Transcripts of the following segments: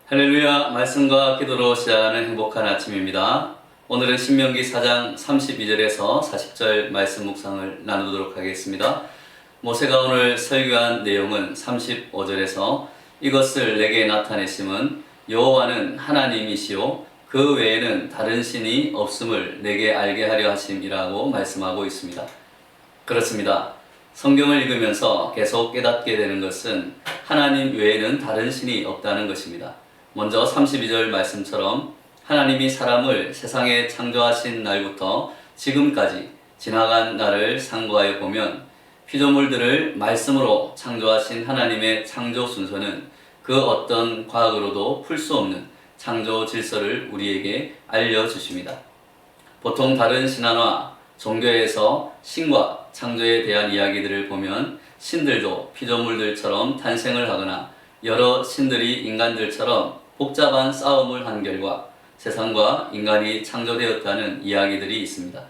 할렐루야. 말씀과 기도로 시작하는 행복한 아침입니다. 오늘은 신명기 4장 32절에서 40절 말씀 묵상을 나누도록 하겠습니다. 모세가 오늘 설교한 내용은 35절에서 이것을 내게 나타내심은 여호와는 하나님이시요 그 외에는 다른 신이 없음을 내게 알게 하려 하심이라고 말씀하고 있습니다. 그렇습니다. 성경을 읽으면서 계속 깨닫게 되는 것은 하나님 외에는 다른 신이 없다는 것입니다. 먼저 32절 말씀처럼 하나님이 사람을 세상에 창조하신 날부터 지금까지 지나간 날을 상고하여 보면 피조물들을 말씀으로 창조하신 하나님의 창조 순서는 그 어떤 과학으로도 풀 수 없는 창조 질서를 우리에게 알려주십니다. 보통 다른 신화나 종교에서 신과 창조에 대한 이야기들을 보면 신들도 피조물들처럼 탄생을 하거나 여러 신들이 인간들처럼 복잡한 싸움을 한 결과 세상과 인간이 창조되었다는 이야기들이 있습니다.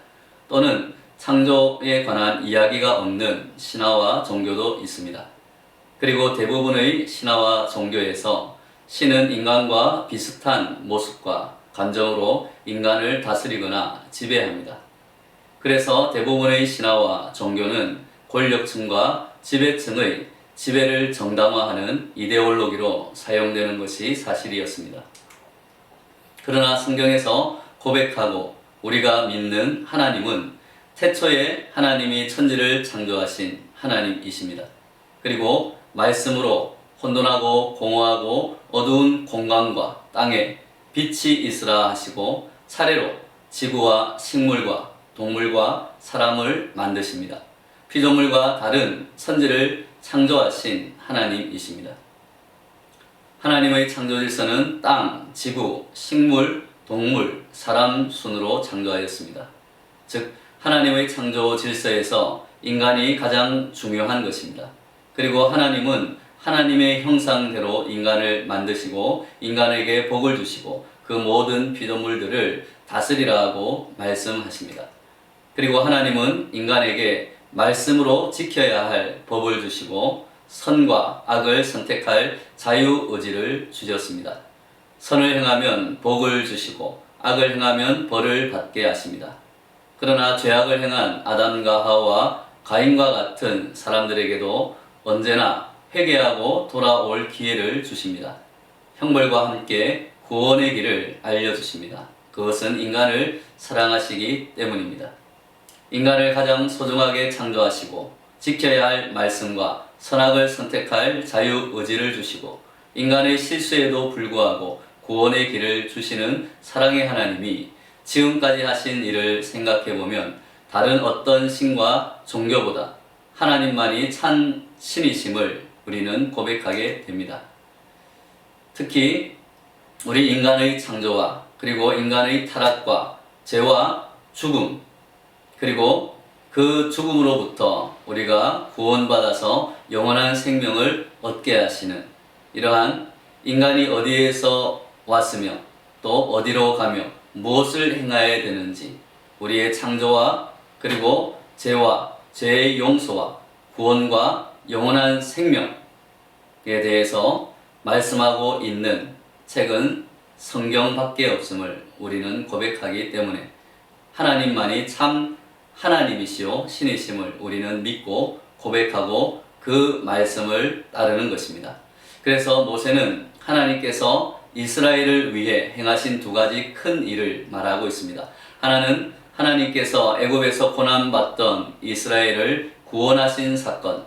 또는 창조에 관한 이야기가 없는 신화와 종교도 있습니다. 그리고 대부분의 신화와 종교에서 신은 인간과 비슷한 모습과 감정으로 인간을 다스리거나 지배합니다. 그래서 대부분의 신화와 종교는 권력층과 지배층의 지배를 정당화하는 이데올로기로 사용되는 것이 사실이었습니다. 그러나 성경에서 고백하고 우리가 믿는 하나님은 태초에 하나님이 천지를 창조하신 하나님이십니다. 그리고 말씀으로 혼돈하고 공허하고 어두운 공간과 땅에 빛이 있으라 하시고 차례로 지구와 식물과 동물과 사람을 만드십니다. 피조물과 다른 천지를 창조하신 하나님이십니다. 하나님의 창조 질서는 땅, 지구, 식물, 동물, 사람 순으로 창조하였습니다. 즉 하나님의 창조 질서에서 인간이 가장 중요한 것입니다. 그리고 하나님은 하나님의 형상대로 인간을 만드시고 인간에게 복을 주시고 그 모든 피조물들을 다스리라고 말씀하십니다. 그리고 하나님은 인간에게 말씀으로 지켜야 할 법을 주시고 선과 악을 선택할 자유의지를 주셨습니다. 선을 행하면 복을 주시고 악을 행하면 벌을 받게 하십니다. 그러나 죄악을 행한 아담과 하와 가인과 같은 사람들에게도 언제나 회개하고 돌아올 기회를 주십니다. 형벌과 함께 구원의 길을 알려주십니다. 그것은 인간을 사랑하시기 때문입니다. 인간을 가장 소중하게 창조하시고 지켜야 할 말씀과 선악을 선택할 자유의지를 주시고 인간의 실수에도 불구하고 구원의 길을 주시는 사랑의 하나님이 지금까지 하신 일을 생각해보면 다른 어떤 신과 종교보다 하나님만이 참 신이심을 우리는 고백하게 됩니다. 특히 우리 인간의 창조와 그리고 인간의 타락과 죄와 죽음 그리고 그 죽음으로부터 우리가 구원받아서 영원한 생명을 얻게 하시는 이러한 인간이 어디에서 왔으며 또 어디로 가며 무엇을 행해야 되는지 우리의 창조와 그리고 죄와 죄의 용서와 구원과 영원한 생명에 대해서 말씀하고 있는 책은 성경밖에 없음을 우리는 고백하기 때문에 하나님만이 참 하나님이시오 신이심을 우리는 믿고 고백하고 그 말씀을 따르는 것입니다. 그래서 모세는 하나님께서 이스라엘을 위해 행하신 두 가지 큰 일을 말하고 있습니다. 하나는 하나님께서 애굽에서 고난받던 이스라엘을 구원하신 사건,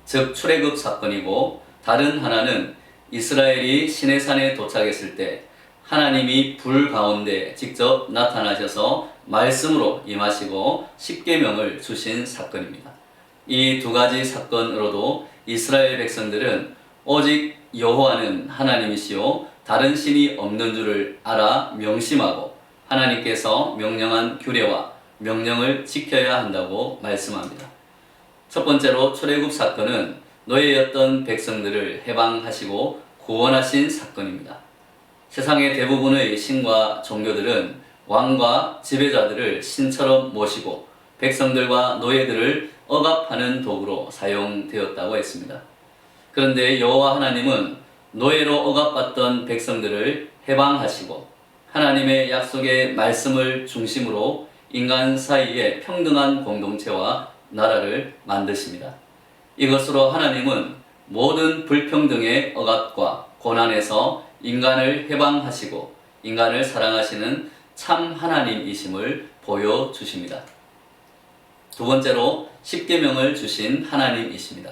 즉 출애굽 사건이고 다른 하나는 이스라엘이 시내산에 도착했을 때 하나님이 불 가운데 직접 나타나셔서 말씀으로 임하시고 십계명을 주신 사건입니다. 이 두 가지 사건으로도 이스라엘 백성들은 오직 여호와는 하나님이시요 다른 신이 없는 줄을 알아 명심하고 하나님께서 명령한 규례와 명령을 지켜야 한다고 말씀합니다. 첫 번째로 출애굽 사건은 노예였던 백성들을 해방하시고 구원하신 사건입니다. 세상의 대부분의 신과 종교들은 왕과 지배자들을 신처럼 모시고 백성들과 노예들을 억압하는 도구로 사용되었다고 했습니다. 그런데 여호와 하나님은 노예로 억압받던 백성들을 해방하시고 하나님의 약속의 말씀을 중심으로 인간 사이에 평등한 공동체와 나라를 만드십니다. 이것으로 하나님은 모든 불평등의 억압과 고난에서 인간을 해방하시고 인간을 사랑하시는 참 하나님이심을 보여주십니다. 두 번째로 십계명을 주신 하나님이십니다.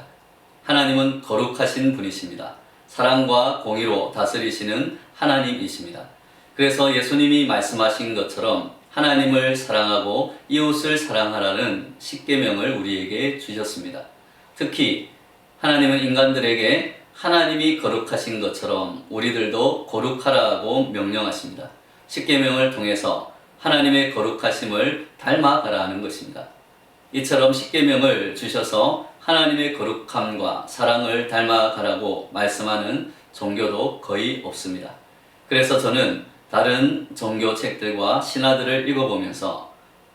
하나님은 거룩하신 분이십니다. 사랑과 공의로 다스리시는 하나님이십니다. 그래서 예수님이 말씀하신 것처럼 하나님을 사랑하고 이웃을 사랑하라는 십계명을 우리에게 주셨습니다. 특히 하나님은 인간들에게 하나님이 거룩하신 것처럼 우리들도 거룩하라고 명령하십니다. 십계명을 통해서 하나님의 거룩하심을 닮아가라 하는 것입니다. 이처럼 십계명을 주셔서 하나님의 거룩함과 사랑을 닮아가라고 말씀하는 종교도 거의 없습니다. 그래서 저는 다른 종교 책들과 신화들을 읽어보면서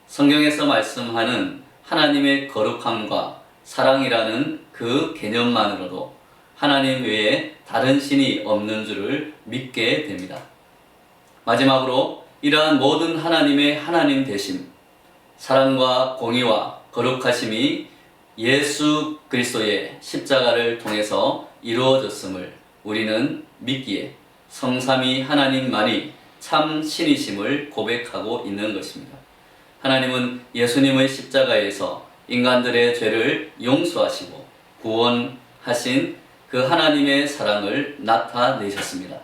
성경에서 말씀하는 하나님의 거룩함과 사랑이라는 그 개념만으로도 하나님 외에 다른 신이 없는 줄을 믿게 됩니다. 마지막으로 이러한 모든 하나님의 하나님 되심, 사랑과 공의와 거룩하심이 예수 그리스도의 십자가를 통해서 이루어졌음을 우리는 믿기에 성삼위 하나님만이 참 신이심을 고백하고 있는 것입니다. 하나님은 예수님의 십자가에서 인간들의 죄를 용서하시고 구원하신 그 하나님의 사랑을 나타내셨습니다.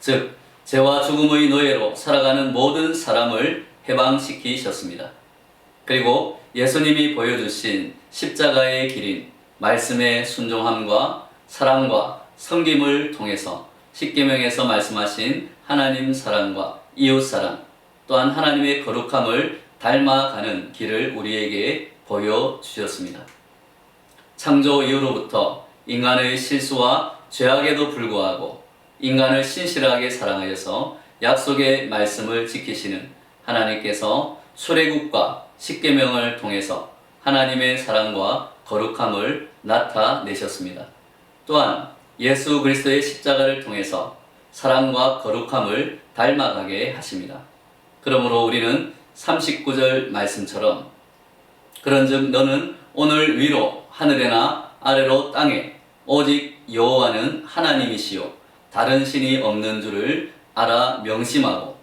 즉, 죄와 죽음의 노예로 살아가는 모든 사람을 해방시키셨습니다. 그리고 예수님이 보여주신 십자가의 길인 말씀의 순종함과 사랑과 섬김을 통해서 십계명에서 말씀하신 하나님 사랑과 이웃 사랑 또한 하나님의 거룩함을 닮아가는 길을 우리에게 보여주셨습니다. 창조 이후로부터 인간의 실수와 죄악에도 불구하고 인간을 신실하게 사랑하여서 약속의 말씀을 지키시는 하나님께서 출애굽과 십계명을 통해서 하나님의 사랑과 거룩함을 나타내셨습니다. 또한 예수 그리스도의 십자가를 통해서 사랑과 거룩함을 닮아가게 하십니다. 그러므로 우리는 39절 말씀처럼 그런즉 너는 오늘 위로 하늘에나 아래로 땅에 오직 여호와는 하나님이시요 다른 신이 없는 줄을 알아 명심하고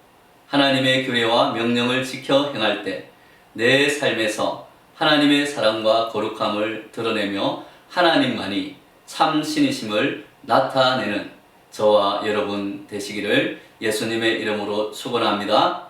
하나님의 규례와 명령을 지켜 행할 때 내 삶에서 하나님의 사랑과 거룩함을 드러내며 하나님만이 참 신이심을 나타내는 저와 여러분 되시기를 예수님의 이름으로 축원합니다.